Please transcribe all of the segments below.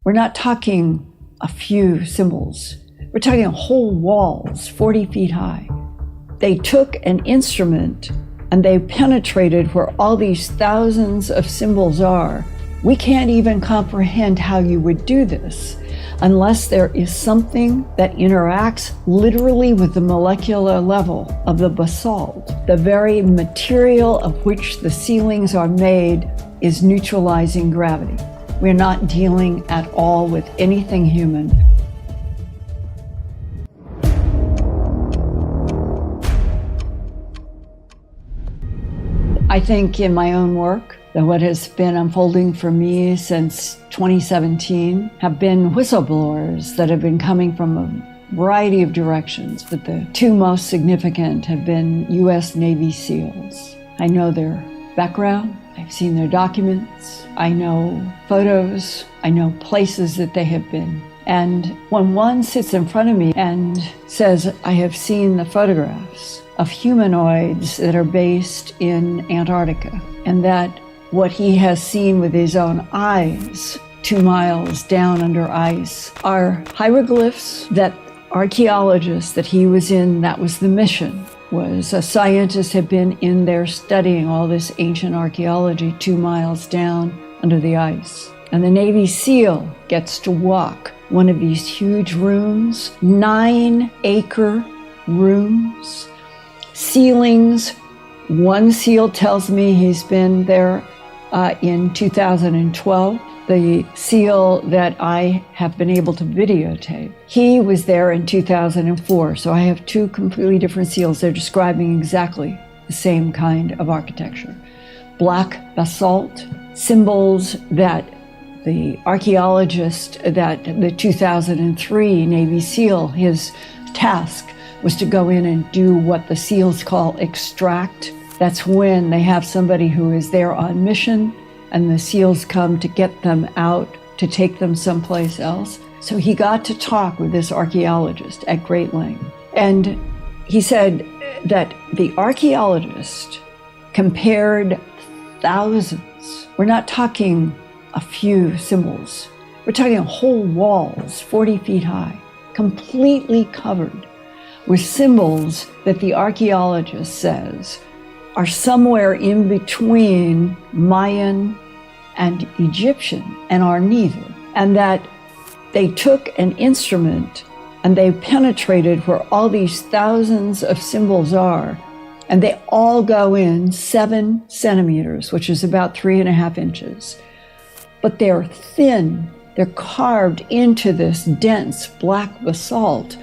We're not talking a few symbols. We're talking whole walls, 40 feet high. They took an instrument and they penetrated where all these thousands of symbols are. We can't even comprehend how you would do this unless there is something that interacts literally with the molecular level of the basalt. The very material of which the ceilings are made is neutralizing gravity. We're not dealing at all with anything human. I think in my own work, that what has been unfolding for me since 2017 have been whistleblowers that have been coming from a variety of directions, but the two most significant have been U.S. Navy SEALs. I know their background, I've seen their documents, I know photos, I know places that they have been. And when one sits in front of me and says, I have seen the photographs of humanoids that are based in Antarctica, and that what he has seen with his own eyes 2 miles down under ice are hieroglyphs that archaeologists that he was in, that was the mission, was a scientist had been in there studying all this ancient archaeology 2 miles down under the ice. And the Navy SEAL gets to walk one of these huge rooms, 9-acre rooms, ceilings. One SEAL tells me he's been there in 2012. The SEAL that I have been able to videotape, he was there in 2004. So I have two completely different SEALs. They're describing exactly the same kind of architecture. Black basalt, symbols that the archaeologist that the 2003 Navy SEAL, his task was to go in and do what the SEALs call extract. That's when they have somebody who is there on mission and the SEALs come to get them out, to take them someplace else. So he got to talk with this archaeologist at great length. And he said that the archaeologist compared thousands. We're not talking a few symbols. We're talking whole walls, 40 feet high, completely covered with symbols that the archaeologist says are somewhere in between Mayan and Egyptian and are neither. And that they took an instrument and they penetrated where all these thousands of symbols are, and they all go in 7 centimeters, which is about 3.5 inches. But they're thin, they're carved into this dense black basalt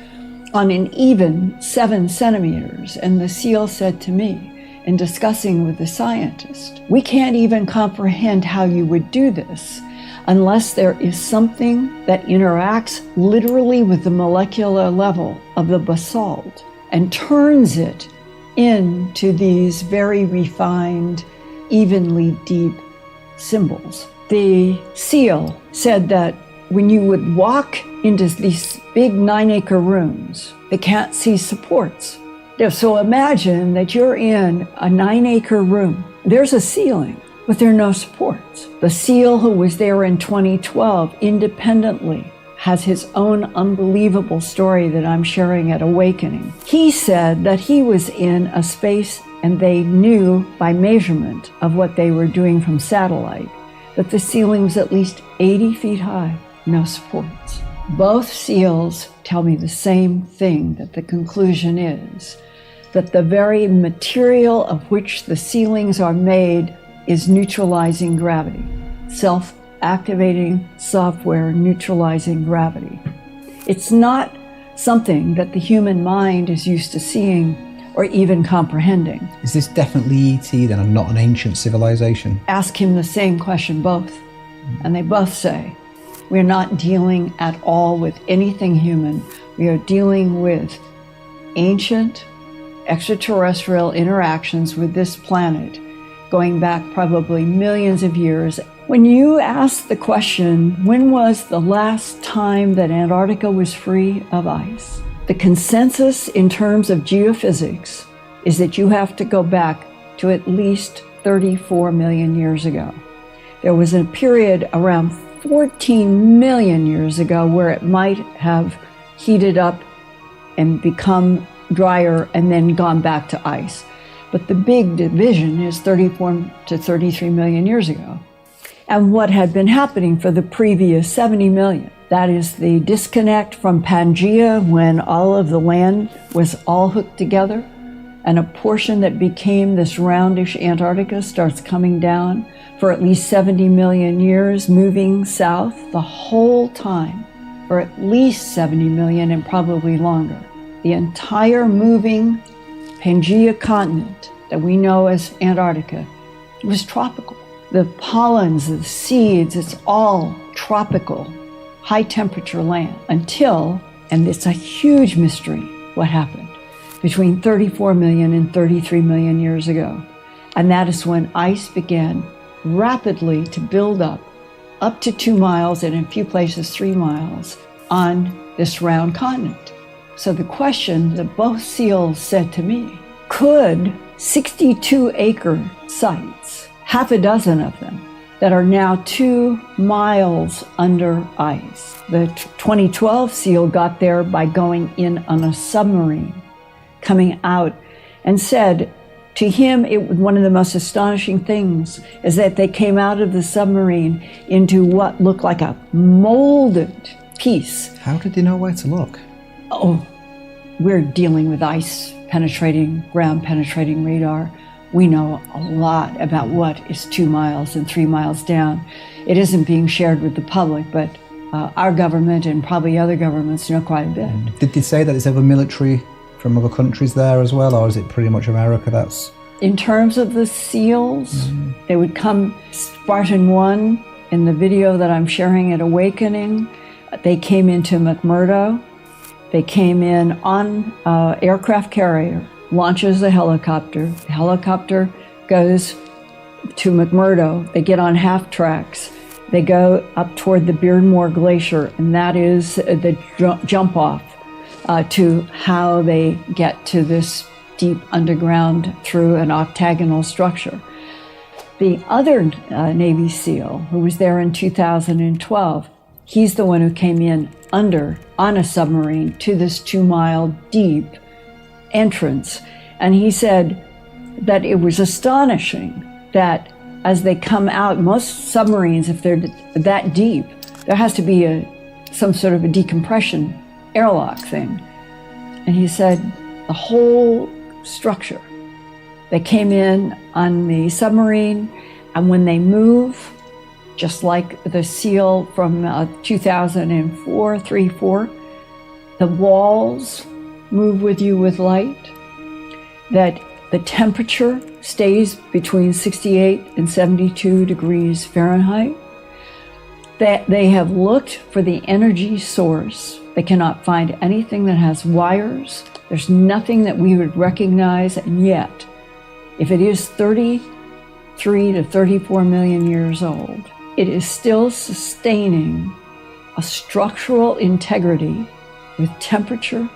on an even 7 centimeters. And the SEAL said to me, in discussing with the scientist, we can't even comprehend how you would do this unless there is something that interacts literally with the molecular level of the basalt and turns it into these very refined, evenly deep symbols. The SEAL said that when you would walk into these big 9-acre rooms, they can't see supports. So imagine that you're in a 9-acre room. There's a ceiling, but there are no supports. The SEAL who was there in 2012 independently has his own unbelievable story that I'm sharing at Awakening. He said that he was in a space and they knew by measurement of what they were doing from satellite that the ceiling was at least 80 feet high, no supports. Both SEALs tell me the same thing, that the conclusion is that the very material of which the ceilings are made is neutralizing gravity, self-activating software neutralizing gravity. It's not something that the human mind is used to seeing or even comprehending. Is this definitely ET then and not an ancient civilization? Ask him the same question, both. And they both say, we're not dealing at all with anything human. We are dealing with ancient extraterrestrial interactions with this planet going back probably millions of years. When you ask the question, when was the last time that Antarctica was free of ice? The consensus in terms of geophysics is that you have to go back to at least 34 million years ago. There was a period around 14 million years ago, where it might have heated up and become drier and then gone back to ice. But the big division is 34 to 33 million years ago. And what had been happening for the previous 70 million, that is the disconnect from Pangea, when all of the land was all hooked together, and a portion that became this roundish Antarctica starts coming down for at least 70 million years, moving south the whole time for at least 70 million and probably longer. The entire moving Pangea continent that we know as Antarctica was tropical. The pollens, the seeds, it's all tropical, high temperature land until, and it's a huge mystery, what happened between 34 million and 33 million years ago. And that is when ice began rapidly to build up to 2 miles and in a few places 3 miles on this round continent. So the question that both seals said to me, could 62-acre sites, half a dozen of them, that are now 2 miles under ice. The 2012 seal got there by going in on a submarine, coming out, and said to him, one of the most astonishing things is that they came out of the submarine into what looked like a molded piece. How did they know where to look? Oh, we're dealing with ice penetrating, ground penetrating radar. We know a lot about what is 2 miles and 3 miles down. It isn't being shared with the public, but our government and probably other governments know quite a bit. Did they say that there's ever military from other countries there as well, or is it pretty much America that's... In terms of the seals, they would come, Spartan 1, in the video that I'm sharing at Awakening, they came into McMurdo. They came in on aircraft carrier, launches a helicopter. The helicopter goes to McMurdo. They get on half tracks. They go up toward the Beardmore Glacier, and that is the jump off to how they get to this deep underground through an octagonal structure. The other Navy SEAL, who was there in 2012, he's the one who came in on a submarine to this 2 mile deep entrance. And he said that it was astonishing that as they come out, most submarines, if they're that deep, there has to be some sort of a decompression airlock thing. And he said the whole structure, they came in on the submarine, and when they move, just like the SEAL from 2004, 3-4, the walls move with you with light, that the temperature stays between 68 and 72 degrees Fahrenheit, that they have looked for the energy source. They cannot find anything that has wires. There's nothing that we would recognize, and yet, if it is 33 to 34 million years old, it is still sustaining a structural integrity with temperature,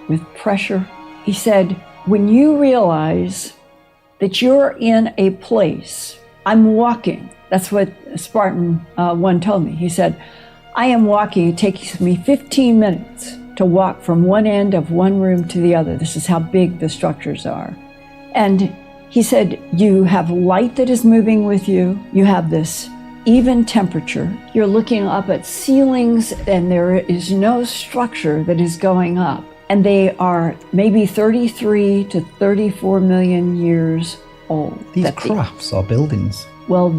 with pressure. He said, when you realize that you're in a place, I'm walking. That's what Spartan 1 told me. He said, I am walking. It takes me 15 minutes to walk from one end of one room to the other. This is how big the structures are. And he said, you have light that is moving with you. You have this even temperature. You're looking up at ceilings and there is no structure that is going up. And they are maybe 33 to 34 million years old. These crafts are buildings. Well,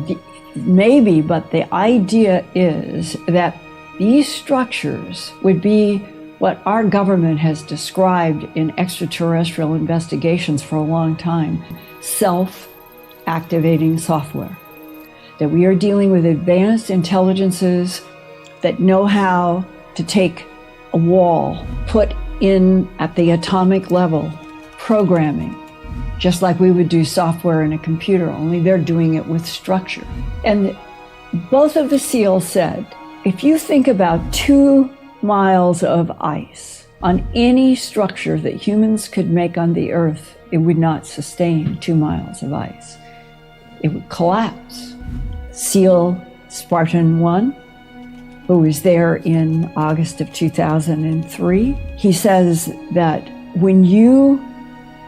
maybe, but the idea is that these structures would be what our government has described in extraterrestrial investigations for a long time, self-activating software. That we are dealing with advanced intelligences that know how to take a wall, put in at the atomic level, programming, just like we would do software in a computer, only they're doing it with structure. And both of the SEALs said, if you think about 2 miles of ice on any structure that humans could make on the Earth, it would not sustain 2 miles of ice. It would collapse. SEAL Spartan 1 who was there in August of 2003. He says that when you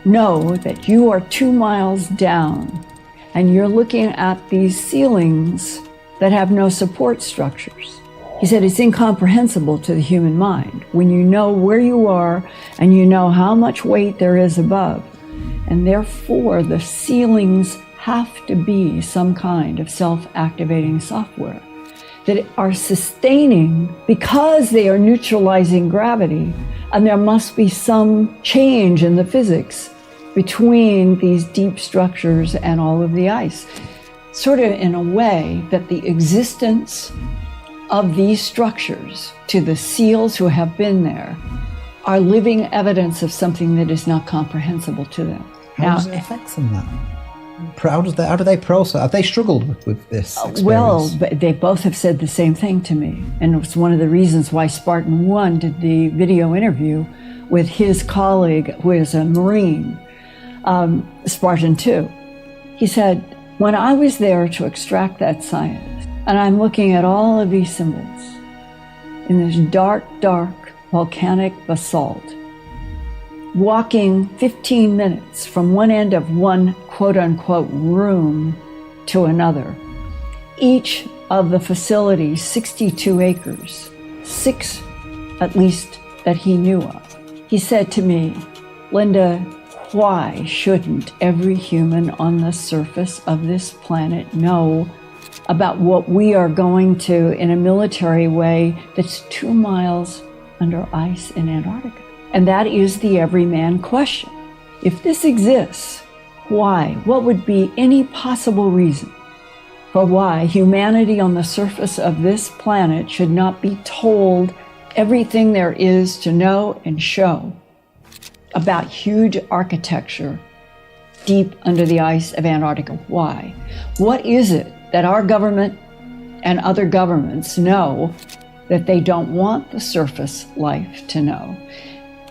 know that you are 2 miles down and you're looking at these ceilings that have no support structures, he said it's incomprehensible to the human mind when you know where you are and you know how much weight there is above. And therefore, the ceilings have to be some kind of self-activating software that are sustaining because they are neutralizing gravity. And there must be some change in the physics between these deep structures and all of the ice. Sort of in a way that the existence of these structures to the seals who have been there are living evidence of something that is not comprehensible to them. How does it affect them that? How do they process? Have they struggled with this experience? Well, they both have said the same thing to me. And it's one of the reasons why Spartan 1 did the video interview with his colleague who is a Marine, Spartan 2. He said, when I was there to extract that science, and I'm looking at all of these symbols in this dark, dark volcanic basalt, walking 15 minutes from one end of one quote-unquote room to another. Each of the facilities, 62 acres, 6 at least that he knew of. He said to me, Linda, why shouldn't every human on the surface of this planet know about what we are going to in a military way that's 2 miles under ice in Antarctica? And that is the everyman question. If this exists, why? What would be any possible reason for why humanity on the surface of this planet should not be told everything there is to know and show about huge architecture deep under the ice of Antarctica? Why? What is it that our government and other governments know that they don't want the surface life to know?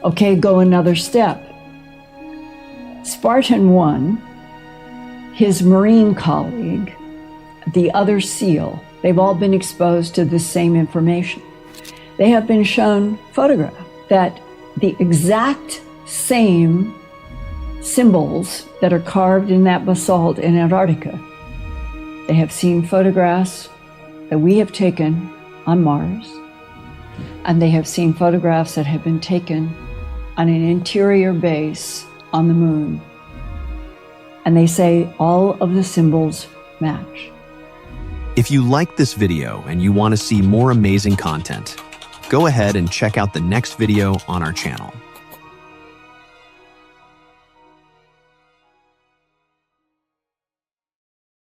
Okay, go another step. Spartan 1, his Marine colleague, the other SEAL, they've all been exposed to the same information. They have been shown photographs that the exact same symbols that are carved in that basalt in Antarctica. They have seen photographs that we have taken on Mars, and they have seen photographs that have been taken on an interior base on the moon. And they say all of the symbols match. If you like this video and you want to see more amazing content, go ahead and check out the next video on our channel.